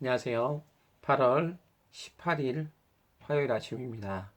안녕하세요. 8월 18일 화요일 아침입니다.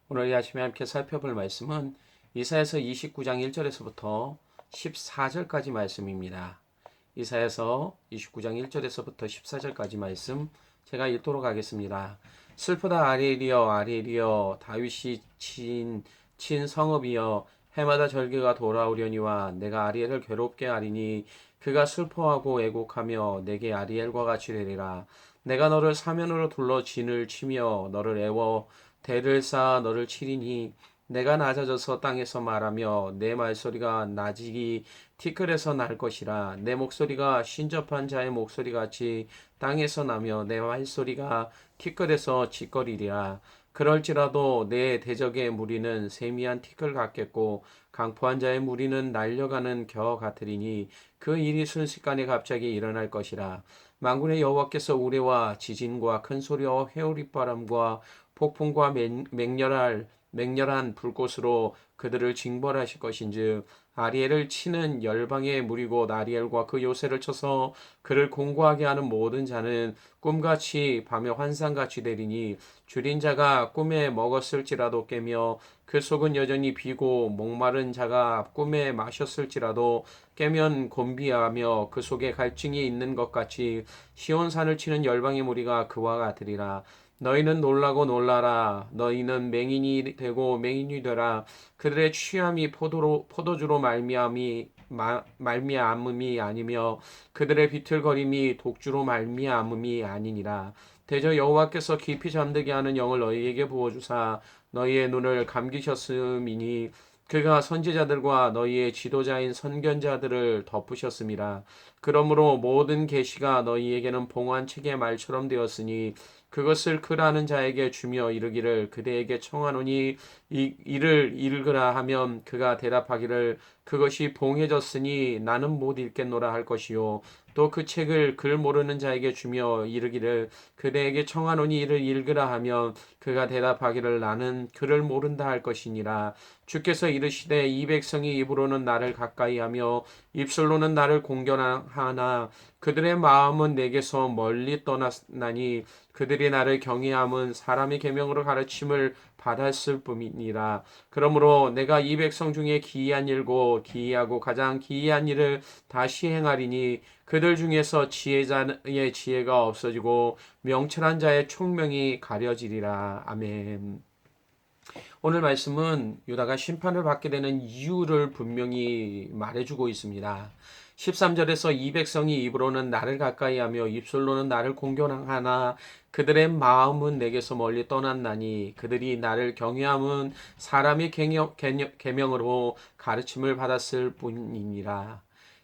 오늘 이 아침에 함께 살펴볼 말씀은 이사야서 29장 1절에서부터 14절까지 말씀입니다. 이사야서 29장 1절에서부터 14절까지 말씀 제가 읽도록 하겠습니다. 슬프다 아리엘이여 아리엘이여 다윗이 친 성읍이여 해마다 절기가 돌아오려니와 내가 아리엘을 괴롭게 하리니 그가 슬퍼하고 애곡하며 내게 아리엘과 같이 되리라. 내가 너를 사면으로 둘러 진을 치며 너를 애워 대를 쌓아 너를 치리니 내가 낮아져서 땅에서 말하며 내 말소리가 나직이 티끌에서 날 것이라. 내 목소리가 신접한 자의 목소리같이 땅에서 나며 내 말소리가 티끌에서 짓거리리라. 그럴지라도 내 대적의 무리는 세미한 티끌 같겠고 강포한 자의 무리는 날려가는 겨 같으리니 그 일이 순식간에 갑자기 일어날 것이라. 만군의 여호와께서 우레와 지진과 큰 소리와 회오리바람과 폭풍과 맹렬한 불꽃으로 그들을 징벌하실 것인즉 아리엘을 치는 열방의 무리고 아리엘과 그 요새를 쳐서 그를 공고하게 하는 모든 자는 꿈같이 밤에 환상같이 되리니 줄인 자가 꿈에 먹었을지라도 깨며 그 속은 여전히 비고 목마른 자가 꿈에 마셨을지라도 깨면 곤비하며 그 속에 갈증이 있는 것 같이 시온산을 치는 열방의 무리가 그와 같으리라. 너희는 놀라고 놀라라. 너희는 맹인이 되고 맹인이 되라. 그들의 취함이 포도주로 말미암음이 아니며 그들의 비틀거림이 독주로 말미암음이 아니니라. 대저 여호와께서 깊이 잠들게 하는 영을 너희에게 부어주사 너희의 눈을 감기셨음이니 그가 선지자들과 너희의 지도자인 선견자들을 덮으셨음이라. 그러므로 모든 계시가 너희에게는 봉한 책의 말처럼 되었으니 그것을 그라는 자에게 주며 이르기를 그대에게 청하노니 이를 읽으라 하면 그가 대답하기를 그것이 봉해졌으니 나는 못 읽겠노라 할 것이요. 또 그 책을 글 모르는 자에게 주며 이르기를 그대에게 청하노니 이를 읽으라 하면 그가 대답하기를 나는 글을 모른다 할 것이니라. 주께서 이르시되 이 백성이 입으로는 나를 가까이하며 입술로는 나를 공경하나 그들의 마음은 내게서 멀리 떠났나니 그들이 나를 경외함은 사람의 계명으로 가르침을 받았을 뿐이니라. 그러므로 내가 이 백성 중에 기이한 일고 기이하고 가장 기이한 일을 다시 행하리니 그들 중에서 지혜자의 지혜가 없어지고 명철한 자의 총명이 가려지리라. 아멘. 오늘 말씀은 유다가 심판을 받게 되는 이유를 분명히 말해주고 있습니다. 13절에서 이 백성이 입으로는 나를 가까이하며 입술로는 나를 공경하나 그들의 마음은 내게서 멀리 떠났나니 그들이 나를 경외함은 사람의 계명으로 가르침을 받았을 뿐이니라.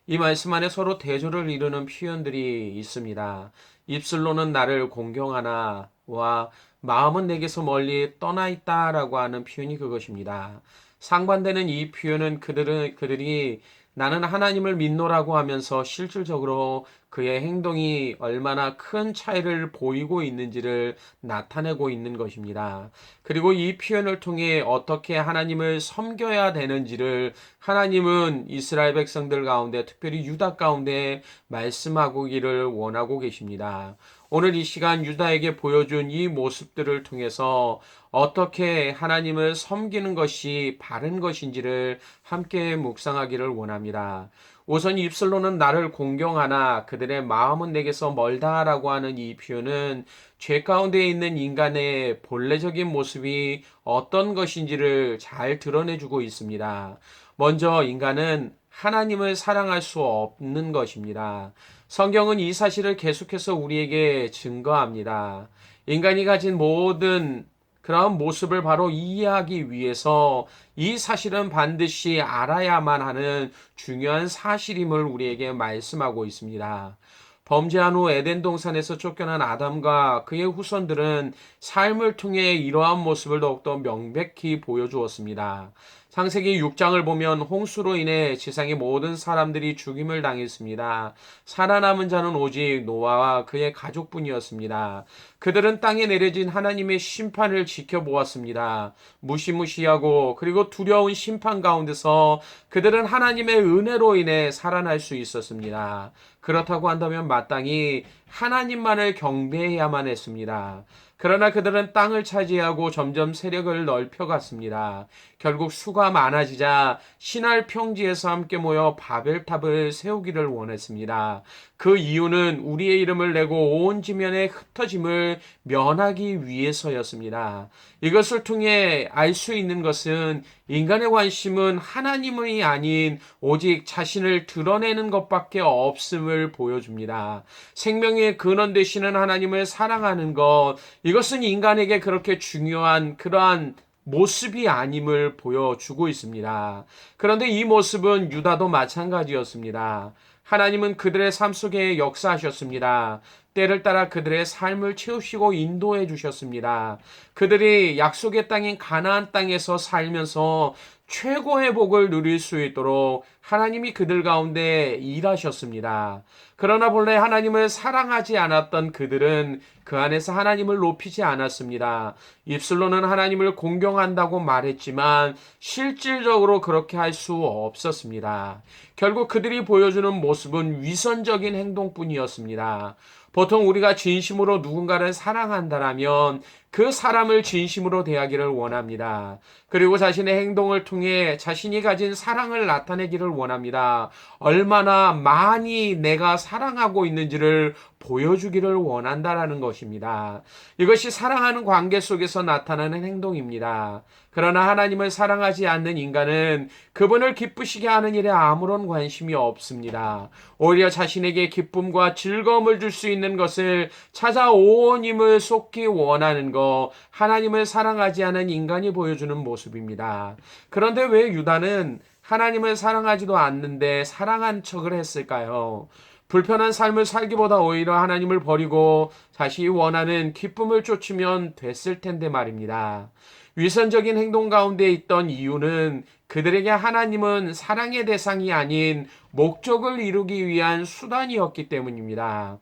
이 말씀 안에 서로 대조를 이루는 표현들이 있습니다. 입술로는 나를 공경하나와 마음은 내게서 멀리 떠나 있다라고 하는 표현이 그것입니다. 상반되는 이 표현은 그들이 나는 하나님을 믿노라고 하면서 실질적으로 그의 행동이 얼마나 큰 차이를 보이고 있는지를 나타내고 있는 것입니다. 그리고 이 표현을 통해 어떻게 하나님을 섬겨야 되는지를 하나님은 이스라엘 백성들 가운데 특별히 유다 가운데 말씀하기를 원하고 계십니다. 오늘 이 시간 유다에게 보여준 이 모습들을 통해서 어떻게 하나님을 섬기는 것이 바른 것인지를 함께 묵상하기를 원합니다. 우선 입술로는 나를 공경하나 그들의 마음은 내게서 멀다라고 하는 이 표현은 죄 가운데 있는 인간의 본래적인 모습이 어떤 것인지를 잘 드러내주고 있습니다. 먼저 인간은 하나님을 사랑할 수 없는 것입니다. 성경은 이 사실을 계속해서 우리에게 증거합니다. 인간이 가진 모든 그런 모습을 바로 이해하기 위해서 이 사실은 반드시 알아야만 하는 중요한 사실임을 우리에게 말씀하고 있습니다. 범죄한 후 에덴 동산에서 쫓겨난 아담과 그의 후손들은 삶을 통해 이러한 모습을 더욱더 명백히 보여주었습니다. 창세기 6장을 보면 홍수로 인해 지상의 모든 사람들이 죽임을 당했습니다. 살아남은 자는 오직 노아와 그의 가족뿐이었습니다. 그들은 땅에 내려진 하나님의 심판을 지켜보았습니다. 무시무시하고 그리고 두려운 심판 가운데서 그들은 하나님의 은혜로 인해 살아날 수 있었습니다. 그렇다고 한다면 마땅히 하나님만을 경배해야만 했습니다. 그러나 그들은 땅을 차지하고 점점 세력을 넓혀갔습니다. 결국 수가 많아지자 신할 평지에서 함께 모여 바벨탑을 세우기를 원했습니다. 그 이유는 우리의 이름을 내고 온 지면에 흩어짐을 면하기 위해서였습니다. 이것을 통해 알 수 있는 것은 인간의 관심은 하나님이 아닌 오직 자신을 드러내는 것밖에 없음을 보여줍니다. 생명의 근원 되시는 하나님을 사랑하는 것, 이것은 인간에게 그렇게 중요한 그러한 모습이 아님을 보여주고 있습니다. 그런데 이 모습은 유다도 마찬가지였습니다. 하나님은 그들의 삶 속에 역사하셨습니다. 때를 따라 그들의 삶을 채우시고 인도해 주셨습니다. 그들이 약속의 땅인 가나안 땅에서 살면서 최고의 복을 누릴 수 있도록 하나님이 그들 가운데 일하셨습니다. 그러나 본래 하나님을 사랑하지 않았던 그들은 그 안에서 하나님을 높이지 않았습니다. 입술로는 하나님을 공경한다고 말했지만 실질적으로 그렇게 할 수 없었습니다. 결국 그들이 보여주는 모습은 위선적인 행동뿐이었습니다. 보통 우리가 진심으로 누군가를 사랑한다라면 그 사람을 진심으로 대하기를 원합니다. 그리고 자신의 행동을 통해 자신이 가진 사랑을 나타내기를 원합니다. 얼마나 많이 내가 사랑하고 있는지를 보여주기를 원한다라는 것입니다. 이것이 사랑하는 관계 속에서 나타나는 행동입니다. 그러나 하나님을 사랑하지 않는 인간은 그분을 기쁘시게 하는 일에 아무런 관심이 없습니다. 오히려 자신에게 기쁨과 즐거움을 줄 수 있는 것을 찾아 온 힘을 쏟기 원하는 것, 하나님을 사랑하지 않은 인간이 보여주는 모습입니다. 그런데 왜 유다는 하나님을 사랑하지도 않는데 사랑한 척을 했을까요? 불편한 삶을 살기보다 오히려 하나님을 버리고 자신이 원하는 기쁨을 쫓으면 됐을 텐데 말입니다. 위선적인 행동 가운데 있던 이유는 그들에게 하나님은 사랑의 대상이 아닌 목적을 이루기 위한 수단이었기 때문입니다.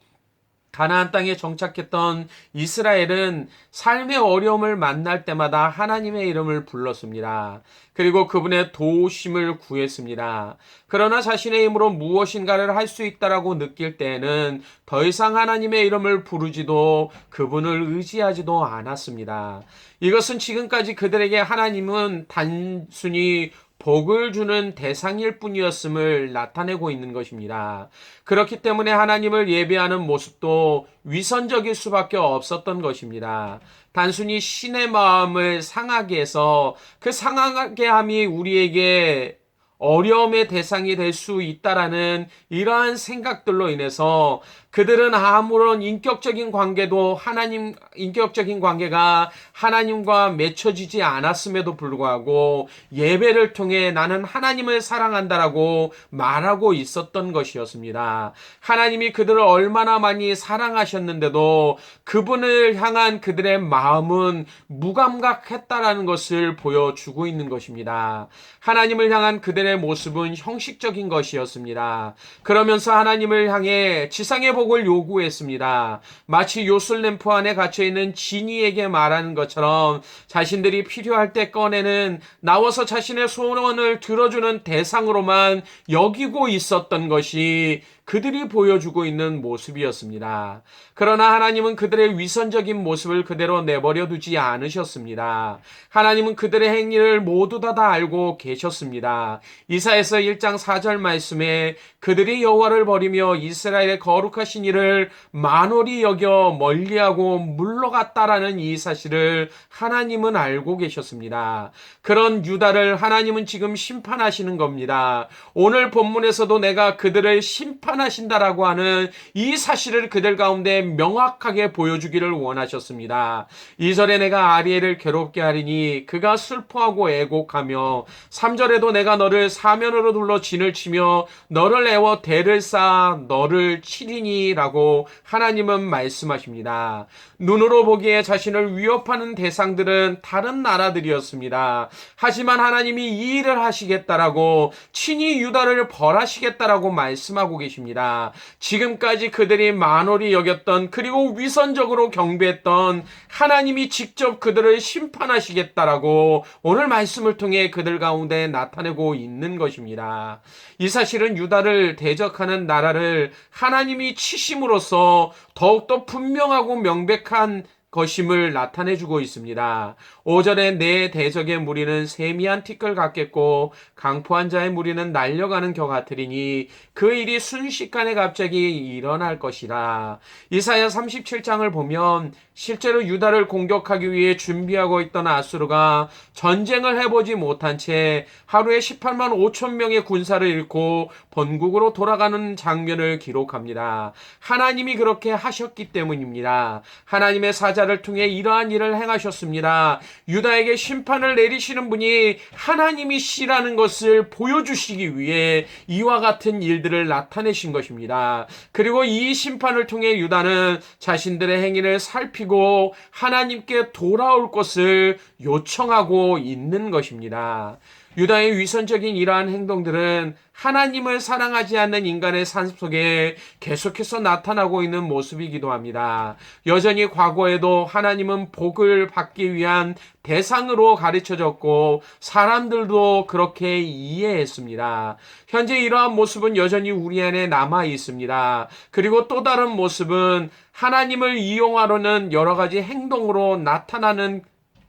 가나안 땅에 정착했던 이스라엘은 삶의 어려움을 만날 때마다 하나님의 이름을 불렀습니다. 그리고 그분의 도우심을 구했습니다. 그러나 자신의 힘으로 무엇인가를 할 수 있다라고 느낄 때에는 더 이상 하나님의 이름을 부르지도 그분을 의지하지도 않았습니다. 이것은 지금까지 그들에게 하나님은 단순히 복을 주는 대상일 뿐이었음을 나타내고 있는 것입니다. 그렇기 때문에 하나님을 예배하는 모습도 위선적일 수밖에 없었던 것입니다. 단순히 신의 마음을 상하게 해서 그 상하게 함이 우리에게 어려움의 대상이 될 수 있다라는 이러한 생각들로 인해서 그들은 아무런 인격적인 관계가 하나님과 맺혀지지 않았음에도 불구하고 예배를 통해 나는 하나님을 사랑한다라고 말하고 있었던 것이었습니다. 하나님이 그들을 얼마나 많이 사랑하셨는데도 그분을 향한 그들의 마음은 무감각했다라는 것을 보여주고 있는 것입니다. 하나님을 향한 그들의 모습은 형식적인 것이었습니다. 그러면서 하나님을 향해 지상의 복을 요구했습니다. 마치 요술램프 안에 갇혀있는 지니에게 말하는 것처럼 자신들이 필요할 때 꺼내는 나와서 자신의 소원을 들어주는 대상으로만 여기고 있었던 것이 그들이 보여주고 있는 모습이었습니다. 그러나 하나님은 그들의 위선적인 모습을 그대로 내버려 두지 않으셨습니다. 하나님은 그들의 행위를 모두 다 알고 계셨습니다. 이사야서 1장 4절 말씀에 그들이 여호와를 버리며 이스라엘의 거룩하신 이를 만홀히 여겨 멀리하고 물러갔다라는 이 사실을 하나님은 알고 계셨습니다. 그런 유다를 하나님은 지금 심판하시는 겁니다. 오늘 본문에서도 내가 그들을 심판하신다라고 하는 이 사실을 그들 가운데 명확하게 보여주기를 원하셨습니다. 2절에 내가 아리엘을 괴롭게 하리니 그가 슬퍼하고 애곡하며 3절에도 내가 너를 사면으로 둘러 진을 치며 너를 애워 대를 쌓아 너를 치리니 아니라고 하나님은 말씀하십니다. 눈으로 보기에 자신을 위협하는 대상들은 다른 나라들이었습니다. 하지만 하나님이 이 일을 하시겠다라고 친히 유다를 벌하시겠다라고 말씀하고 계십니다. 지금까지 그들이 만홀히 여겼던 그리고 위선적으로 경배했던 하나님이 직접 그들을 심판하시겠다라고 오늘 말씀을 통해 그들 가운데 나타내고 있는 것입니다. 이 사실은 유다를 대적하는 나라를 하나님이 치심으로써 더욱더 분명하고 명백한 것임을 나타내주고 있습니다. 5절에 내 대적의 무리는 세미한 티끌 같겠고 강포한 자의 무리는 날려가는 겨 같으리니 그 일이 순식간에 갑자기 일어날 것이라. 이사야 37장을 보면 실제로 유다를 공격하기 위해 준비하고 있던 아수르가 전쟁을 해보지 못한 채 하루에 18만 5천 명의 군사를 잃고 본국으로 돌아가는 장면을 기록합니다. 하나님이 그렇게 하셨기 때문입니다. 하나님의 사자를 통해 이러한 일을 행하셨습니다. 유다에게 심판을 내리시는 분이 하나님이시라는 것을 보여주시기 위해 이와 같은 일들을 나타내신 것입니다. 그리고 이 심판을 통해 유다는 자신들의 행위를 살피고 하나님께 돌아올 것을 요청하고 있는 것입니다. 유다의 위선적인 이러한 행동들은 하나님을 사랑하지 않는 인간의 삶 속에 계속해서 나타나고 있는 모습이기도 합니다. 여전히 과거에도 하나님은 복을 받기 위한 대상으로 가르쳐졌고 사람들도 그렇게 이해했습니다. 현재 이러한 모습은 여전히 우리 안에 남아 있습니다. 그리고 또 다른 모습은 하나님을 이용하려는 여러 가지 행동으로 나타나는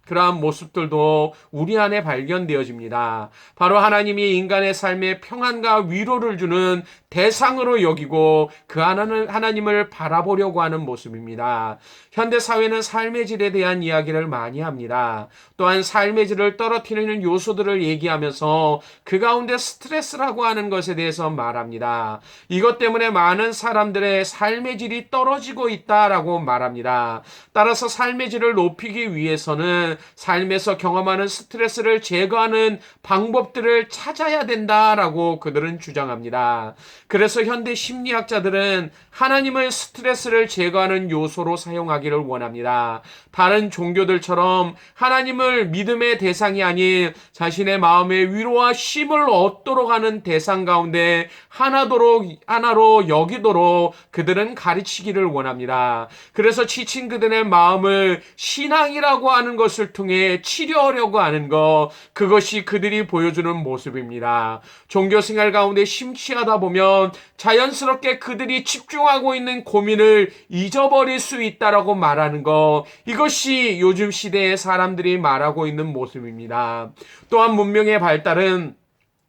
그러한 모습들도 우리 안에 발견되어집니다. 바로 하나님이 인간의 삶에 평안과 위로를 주는 대상으로 여기고 그 하나님을 바라보려고 하는 모습입니다. 현대 사회는 삶의 질에 대한 이야기를 많이 합니다. 또한 삶의 질을 떨어뜨리는 요소들을 얘기하면서 그 가운데 스트레스라고 하는 것에 대해서 말합니다. 이것 때문에 많은 사람들의 삶의 질이 떨어지고 있다라고 말합니다. 따라서 삶의 질을 높이기 위해서는 삶에서 경험하는 스트레스를 제거하는 방법들을 찾아야 된다라고 그들은 주장합니다. 그래서 현대 심리학자들은 하나님을 스트레스를 제거하는 요소로 사용하기를 원합니다. 다른 종교들처럼 하나님을 믿음의 대상이 아닌 자신의 마음의 위로와 쉼을 얻도록 하는 대상 가운데 하나로 여기도록 그들은 가르치기를 원합니다. 그래서 지친 그들의 마음을 신앙이라고 하는 것을 통해 치료하려고 하는 것, 그것이 그들이 보여주는 모습입니다. 종교생활 가운데 심취하다 보면 자연스럽게 그들이 집중하고 있는 고민을 잊어버릴 수 있다라고 말하는 것, 이것이 요즘 시대의 사람들이 말하고 있는 모습입니다. 또한 문명의 발달은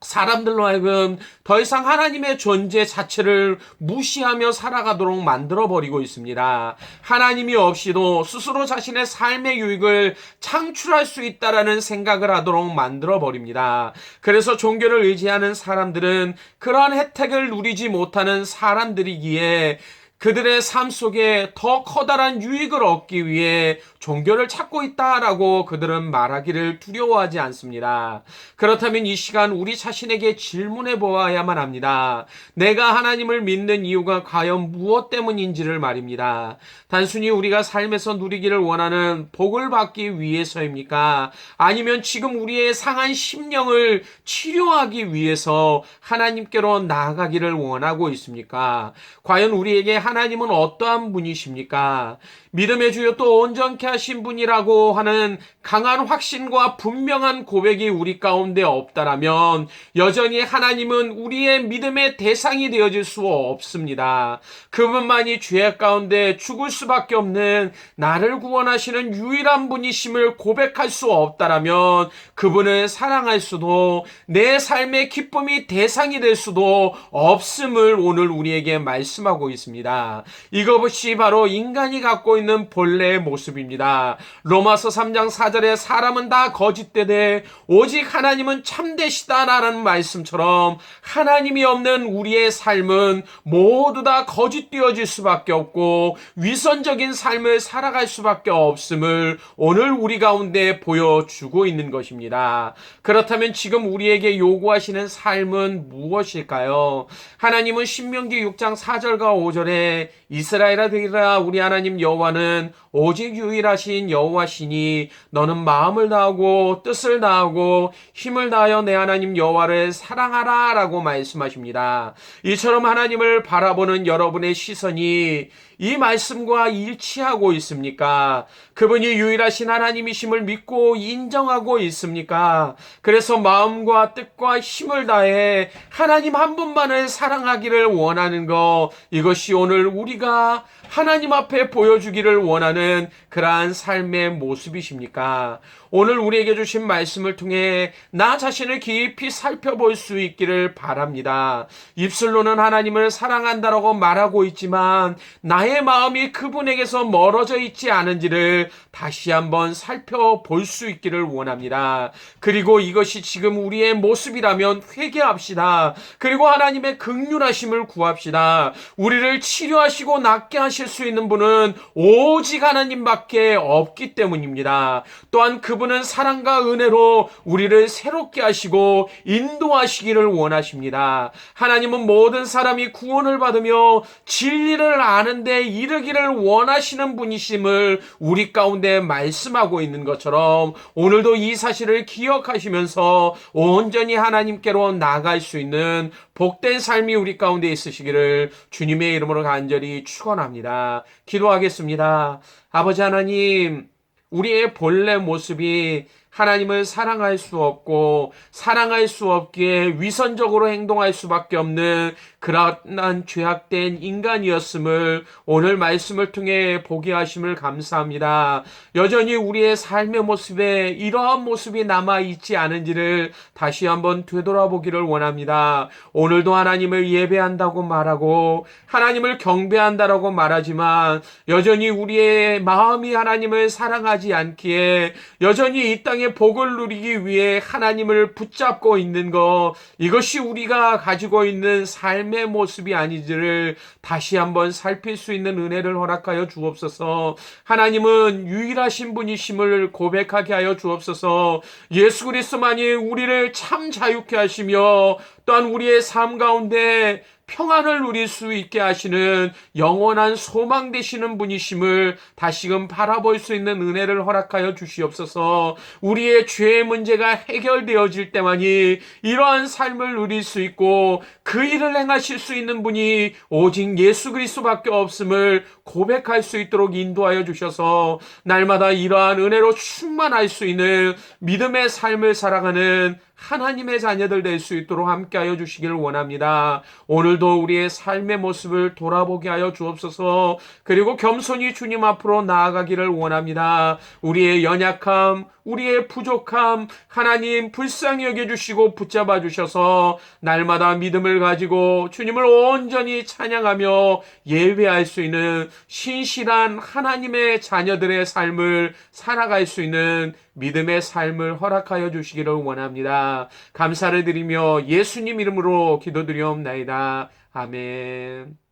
사람들로 하여금 더 이상 하나님의 존재 자체를 무시하며 살아가도록 만들어버리고 있습니다. 하나님이 없이도 스스로 자신의 삶의 유익을 창출할 수 있다라는 생각을 하도록 만들어버립니다. 그래서 종교를 의지하는 사람들은 그러한 혜택을 누리지 못하는 사람들이기에 그들의 삶 속에 더 커다란 유익을 얻기 위해 종교를 찾고 있다라고 그들은 말하기를 두려워하지 않습니다. 그렇다면 이 시간 우리 자신에게 질문해 보아야만 합니다. 내가 하나님을 믿는 이유가 과연 무엇 때문인지를 말입니다. 단순히 우리가 삶에서 누리기를 원하는 복을 받기 위해서입니까? 아니면 지금 우리의 상한 심령을 치료하기 위해서 하나님께로 나아가기를 원하고 있습니까? 과연 우리에게 하나님은 어떠한 분이십니까? 믿음의 주여 또 온전케 하신 분이라고 하는 강한 확신과 분명한 고백이 우리 가운데 없다라면 여전히 하나님은 우리의 믿음의 대상이 되어질 수 없습니다. 그분만이 죄악 가운데 죽을 수밖에 없는 나를 구원하시는 유일한 분이심을 고백할 수 없다라면 그분을 사랑할 수도 내 삶의 기쁨이 대상이 될 수도 없음을 오늘 우리에게 말씀하고 있습니다. 이것이 바로 인간이 갖고 있는 본래의 모습입니다. 로마서 3장 4절에 사람은 다 거짓되되 오직 하나님은 참되시다라는 말씀처럼 하나님이 없는 우리의 삶은 모두 다 거짓되어질 수밖에 없고 위선적인 삶을 살아갈 수밖에 없음을 오늘 우리 가운데 보여주고 있는 것입니다. 그렇다면 지금 우리에게 요구하시는 삶은 무엇일까요? 하나님은 신명기 6장 4절과 5절에 이르되 이스라엘아 들으라 우리 하나님 여호와는 오직 유일하신 여호와시니 너는 마음을 다하고 뜻을 다하고 힘을 다하여 내 하나님 여호와를 사랑하라 라고 말씀하십니다. 이처럼 하나님을 바라보는 여러분의 시선이 이 말씀과 일치하고 있습니까? 그분이 유일하신 하나님이심을 믿고 인정하고 있습니까? 그래서 마음과 뜻과 힘을 다해 하나님 한 분만을 사랑하기를 원하는 것, 이것이 오늘 우리가 하나님 앞에 보여주기를 원하는 그러한 삶의 모습이십니까? 오늘 우리에게 주신 말씀을 통해 나 자신을 깊이 살펴볼 수 있기를 바랍니다. 입술로는 하나님을 사랑한다라고 말하고 있지만 나의 마음이 그분에게서 멀어져 있지 않은지를 다시 한번 살펴볼 수 있기를 원합니다. 그리고 이것이 지금 우리의 모습이라면 회개합시다. 그리고 하나님의 긍휼하심을 구합시다. 우리를 치료하시고 낫게 하실 수 있는 분은 오직 하나님밖에 없기 때문입니다. 또한 그분은 사랑과 은혜로 우리를 새롭게 하시고 인도하시기를 원하십니다. 하나님은 모든 사람이 구원을 받으며 진리를 아는데 이르기를 원하시는 분이심을 우리 가운데 말씀하고 있는 것처럼 오늘도 이 사실을 기억하시면서 온전히 하나님께로 나아갈 수 있는 복된 삶이 우리 가운데 있으시기를 주님의 이름으로 간절히 축원합니다. 기도하겠습니다. 아버지 하나님, 우리의 본래 모습이 하나님을 사랑할 수 없고 사랑할 수 없기에 위선적으로 행동할 수밖에 없는 그러한 죄악된 인간이었음을 오늘 말씀을 통해 보게 하심을 감사합니다. 여전히 우리의 삶의 모습에 이러한 모습이 남아있지 않은지를 다시 한번 되돌아보기를 원합니다. 오늘도 하나님을 예배한다고 말하고 하나님을 경배한다라고 말하지만 여전히 우리의 마음이 하나님을 사랑하지 않기에 여전히 이 땅에 복을 누리기 위해 하나님을 붙잡고 있는 것, 이것이 우리가 가지고 있는 삶의 모습이 아니지를 다시 한번 살필 수 있는 은혜를 허락하여 주옵소서. 하나님은 유일하신 분이심을 고백하게 하여 주옵소서. 예수 그리스도만이 우리를 참 자유케 하시며 또한 우리의 삶 가운데 평안을 누릴 수 있게 하시는 영원한 소망 되시는 분이심을 다시금 바라볼 수 있는 은혜를 허락하여 주시옵소서. 우리의 죄의 문제가 해결되어질 때만이 이러한 삶을 누릴 수 있고 그 일을 행하실 수 있는 분이 오직 예수 그리스도밖에 없음을 고백할 수 있도록 인도하여 주셔서 날마다 이러한 은혜로 충만할 수 있는 믿음의 삶을 살아가는 하나님의 자녀들 될 수 있도록 함께하여 주시기를 원합니다. 오늘도 우리의 삶의 모습을 돌아보게 하여 주옵소서. 그리고 겸손히 주님 앞으로 나아가기를 원합니다. 우리의 연약함, 우리의 부족함 하나님 불쌍히 여겨주시고 붙잡아 주셔서 날마다 믿음을 가지고 주님을 온전히 찬양하며 예배할 수 있는 신실한 하나님의 자녀들의 삶을 살아갈 수 있는 믿음의 삶을 허락하여 주시기를 원합니다. 감사를 드리며 예수님 이름으로 기도드리옵나이다. 아멘.